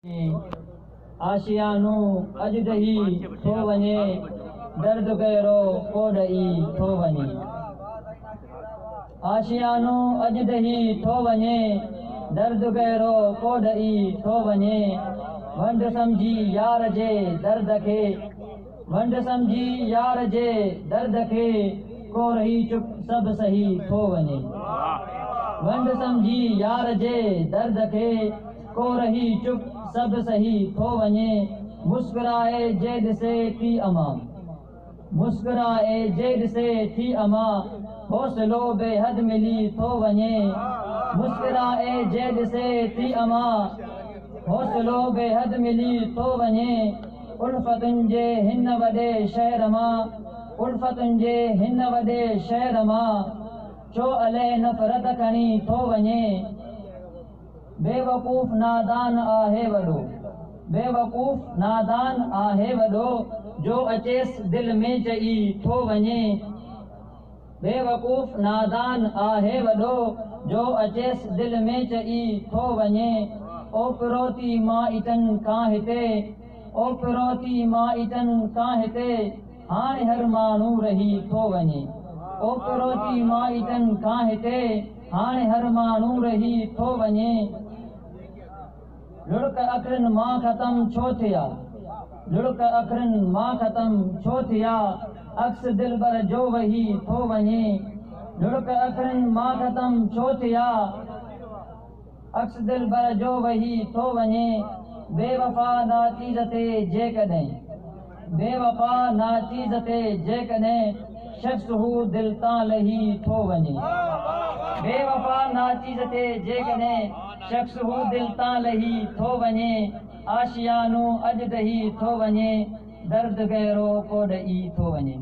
आशियानू अज दही थो वने दर्द गहरो कोडई थो वने आशियानू अज दही थो वने दर्द गहरो कोडई थो वने वंड समझी यार जे दर्द खे वंड समझी यार जे दर्द खे को रही चुप सब सही थो वने वंड समझी यार जे दर्द खे को रही चुप सब सही थो वने मुस्कुराए जेद से थी अमा मुस्कुराए जेद से थी अमा हौसलो बेहद मिली थो वने मुस्कुराए जेद से थी अमा हौसलो बेहद मिली थो वने उल्फतुन जे हिन वॾे शहर मां उल्फतुन जे हिन वॾे शहर मां छो अले नफ़रत खणी थो वने बेवकूफ़ नादान आहे वॾो बेवकूफ़ नादान आहे वॾो जो अचेस दिल में चई थो वने बेवकूफ़ नादान आहे वॾो जो अचेस दिल में चई थो वने ओ पिरोती मां इटन खां हिते ओ पिरोती मां इटन खां हिते हाणे हर माण्हू रही थो वने ओ पिरोती मां इटन खां हिते हाणे हर माण्हू रही थो वने लुढ़क अखरन मां ख़त्म छो थिया लुढ़क अखरन मां ख़त्म छो थिया अक्स दिलबर जो वही थो वने लुढ़क अखरन मां ख़त्म छो थिया अक्स दिलबर जो वही थो वने बेवफा नाचीज़ ते जेकॾहिं बेवफा नाचीज़ ते जेकॾहिं शख्स हू दिल तां लही थो वने बेवफा नाचीज़ ते जेकॾहिं शख्स हू दिल तां लही थो वने आशियानू अॼु दही थो वने दर्द गहरो कोॾई थो वने।